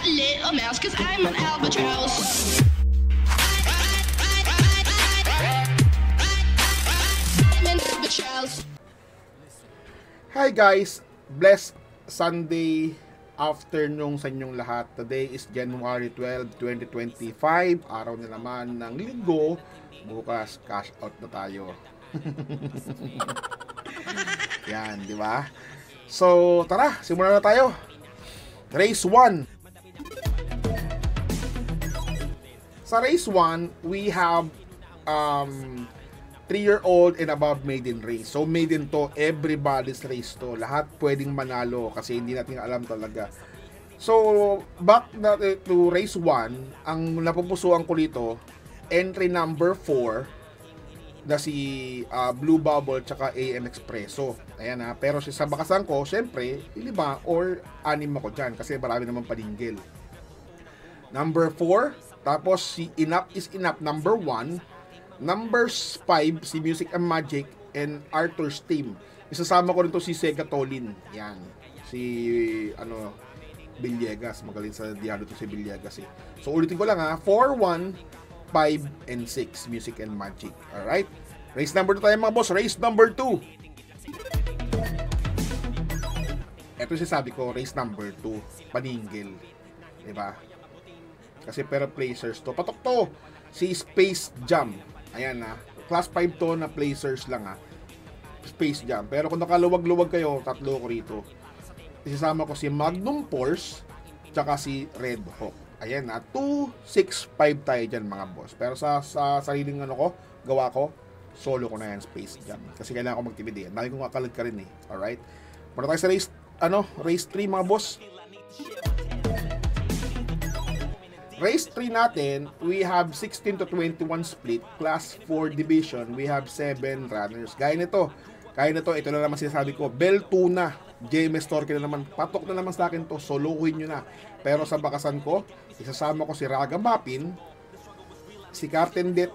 that little mouse, cause I'm an albatross. I'm an albatross. Hi guys, blessed Sunday afternoon sa inyong lahat. Today is January 12, 2025. Araw na naman ng linggo. Bukas cash out na tayo. Yan, di ba? So, tara, simulan na tayo. Race 1. Sa race 1, we have 3-year-old and above maiden race. So maiden to, everybody's race to. Lahat pwedeng manalo kasi hindi natin alam talaga. So back to race 1, ang napupusuan ko dito, entry number 4 na si Blue Bubble tsaka AM Expresso. Ayan ha. Pero sa bakasan ko, syempre, 5 or 6 ako dyan kasi marami naman paninggil. Number 4, tapos si Enough is Enough, number 1. Numbers 5, si Music and Magic and Arthur's Team. Isasama ko rin to si Sega Tolin. Yan. Si Villegas. Magaling sa dialo to si Villegas eh. So ulitin ko lang ha. 4, 1, 5, and 6. Music and Magic. Alright. Race number 2 tayo mga boss. Race number 2. Ito sabi ko, race number 2. Paninggil. Diba? Kasi pero placers to. Patok to. Si Space Jam. Ayan na. Class 5 to na placers lang ha. Space Jam. Pero kung nakaluwag-luwag kayo, tatlo ko rito. Isasama ko si Magnum Force tsaka si Red Hawk. Ayan na. 2, 6, 5 tayo dyan mga boss. Pero sa sariling gawa ko, solo ko na yan, Space Jam. Kasi kailangan ko magtipid eh. Dahil kong kakalag ka rin eh. Alright. Muna tayo sa race 3 mga boss. Race 3 natin, we have 16 to 21 split, class 4 division, we have 7 runners. Gaya nito, ito na naman sinasabi ko, Beltuna, JMS Torque na naman, patok na naman sa akin to, solohin nyo na. Pero sa bakasan ko, isasama ko si Raga Mapin, si Captain Det,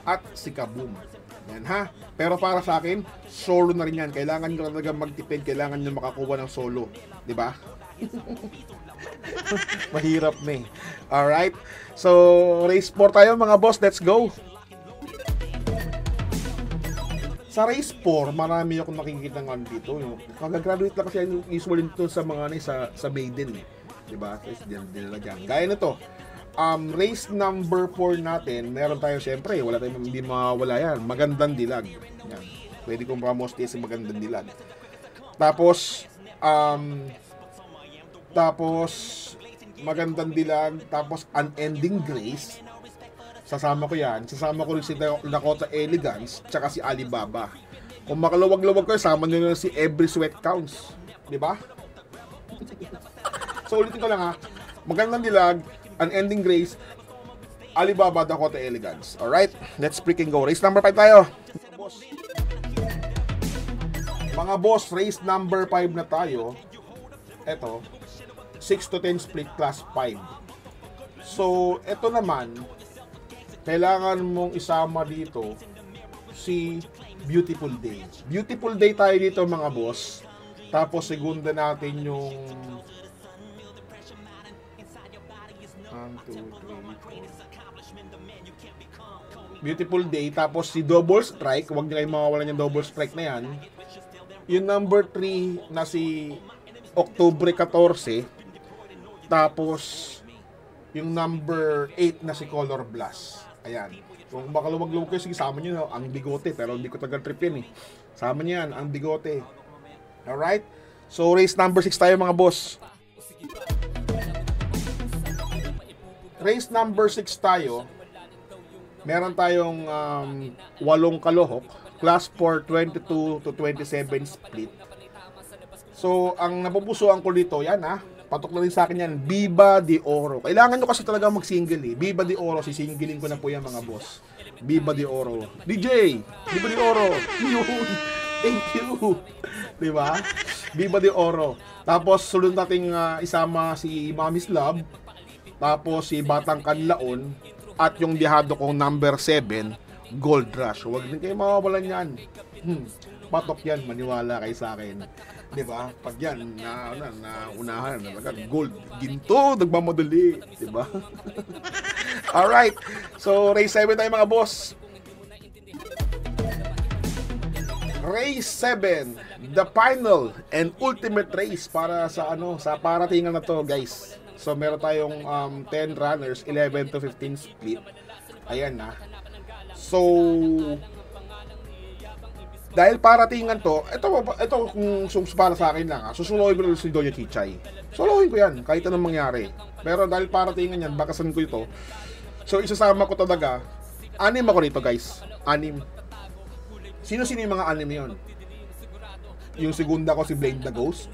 at si Kaboom. Yan ha. Pero para sa akin, solo na rin yan. Kailangan nyo talaga magtipid, kailangan nyo makakuha ng solo. Diba? Mahirap na eh. Alright. So, race 4 tayo mga boss. Let's go. Sa race 4, marami akong nakikita nga dito. Kagagraduate lang kasi usually dito sa mga sa maiden eh. Diba? Dyan. Gaya na to. Race number 4 natin, meron tayo syempre, wala tayong hindi mawala yan. Magandang dilag. Yan. Pwede kong pamosti sa magandang dilag. Tapos magandang dilag, tapos unending grace. Sasama ko yan. Sasama ko rin si Dakota Elegance, tsaka si Alibaba. Kung makaluwag-luwag ko, sama nyo na si Every Sweat Counts. Diba? So ulitin ko lang ha. Magandang dilag, unending grace, Alibaba, Dakota Elegance. Alright, let's freaking go. Race number 5 tayo. Mga boss, race number 5 na tayo. Eto, 6 to 10 split, class 5. So, eto naman, kailangan mong isama dito si Beautiful Day. Beautiful Day tayo dito mga boss. Tapos segunda natin yung 1, 2, 3, 4. Beautiful Day. Tapos si Double Strike. Huwag nyo kayong mawawalan yung Double Strike na yan. Yung number 3 na si October 14. Tapos yung number 8 na si Color Blast. Ayan. Kung makaluwag-luwag kayo, sige, sama nyo ang bigote. Pero hindi ko taga-trip yan eh. Sama nyo yan, ang bigote. Alright? So race number 6 tayo mga boss. Race number 6 tayo. Meron tayong 8 kalohok. Class 4, 22 to 27 split. So, ang napupusuan ko dito, yan ha. Patok na rin sa akin yan. Viva de Oro. Kailangan nyo kasi talaga mag-single eh. Viva de Oro. Sisingilin ko na po yan mga boss. Viva de Oro. DJ! Viva de Oro. Yun. Thank you. Diba? Viva de Oro. Tapos, sunod nating isama si Mommy's Love. Tapos, si Batang Kanlaon. At yung biyahado kong number 7, Gold Rush. Huwag din kayo mawawalan yan. Patok yan. Maniwala kayo sa akin. Di ba? Pag yan, unahan na talaga. Gold, ginto, nagmamadali. Di ba? Alright. So, race 7 tayo mga boss. Race 7, the final and ultimate race para sa sa paratingan na to, guys. So meron tayong 10 runners, 11 to 15 split. Ayan na. So dahil paratingan to, ito kung para sa akin lang, susulohin ko na si Doña Chichay. Suluhin ko yan kahit anong mangyari. Pero dahil paratingan yan, bakasan ko ito. So isasama ko talaga. 6 ako nito, guys. 6. Sino-sino yung mga anime yun? Yung segunda ko si Blade the Ghost.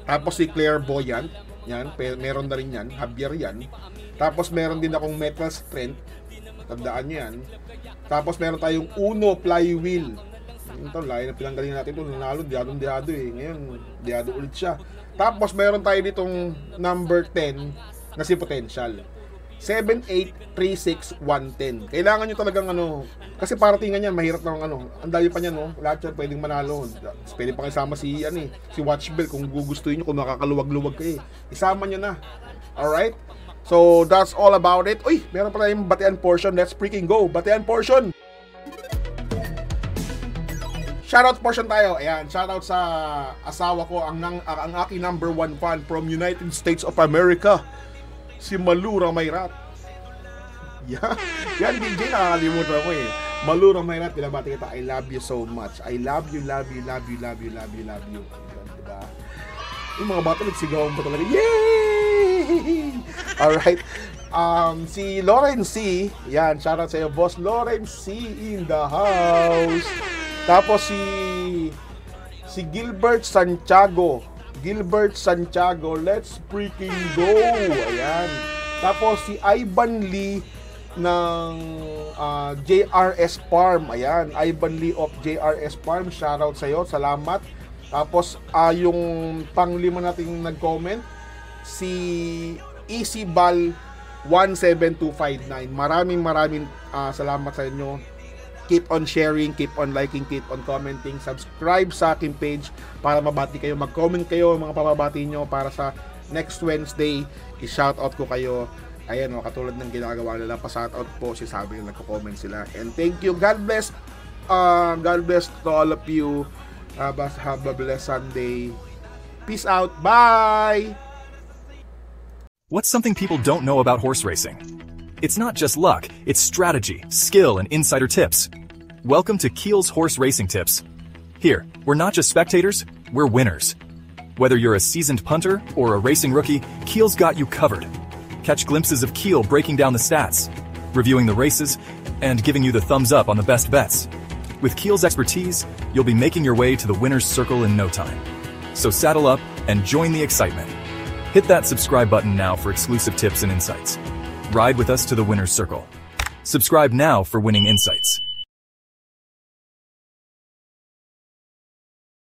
Tapos si Clairvoyant. Yan, meron na rin yan. Javier yan. Tapos meron din akong Metal Strength. Tandaan nyo yan. Tapos meron tayong Uno Flywheel. Ito, layo na pinanggalingan natin ito. Nanalo, diado eh. Ngayon, diado ulit siya. Tapos meron tayo ditong number 10 na si Potential. 7, 8, 3, 6, 1, 10. Kailangan nyo talagang kasi paratingan yan, mahirap na ang dami pa niyan, lahat yan pwedeng manalo. Pwede pa kayo isama si Watchbell kung gugustuhin nyo, kung nakakaluwag-luwag kayo. Isama nyo na. Alright? So, that's all about it. Uy, meron pala yung batian portion. Let's freaking go. Batian portion. Shoutout portion tayo. Ayan, shoutout sa asawa ko, ang aking number 1 fan from United States of America. Si Malura Mayrat. Yan DJ, nakakalimutan ko eh. Malura Mayrat, binabati kita. I love you so much. I love you, love you, love you, love you, love you, love you. Diba? Yung mga bata nagsigawan ba talaga? Yay! Alright. Si Lauren C. Yan, shoutout sa iyo, boss. Lauren C. in the house. Tapos si Gilbert Santiago. Let's freaking go. Ayan. Tapos si Ivan Lee ng JRS Farm. Ayan, Ivan Lee of JRS Farm. Shoutout sa iyo. Salamat. Tapos yung panglima nating nag-comment, si Easyball 17259. Maraming salamat sa inyo. Keep on sharing, keep on liking, keep on commenting, subscribe sa aking page para mabati kayo, mag-comment kayo mga pamabati nyo para sa next Wednesday, i-shoutout ko kayo. Ayan katulad ng ginagawa nila, pa-shoutout po si sabi nila, nagko-comment sila. And thank you, God bless to all of you. Have a blessed Sunday. Peace out, bye! What's something people don't know about horse racing? It's not just luck, it's strategy, skill, and insider tips. Welcome to Keel's Horse Racing Tips. Here, we're not just spectators, we're winners. Whether you're a seasoned punter or a racing rookie, Keel's got you covered. Catch glimpses of Keel breaking down the stats, reviewing the races, and giving you the thumbs up on the best bets. With Keel's expertise, you'll be making your way to the winner's circle in no time. So saddle up and join the excitement. Hit that subscribe button now for exclusive tips and insights. Ride with us to the winner's circle. Subscribe now for winning insights.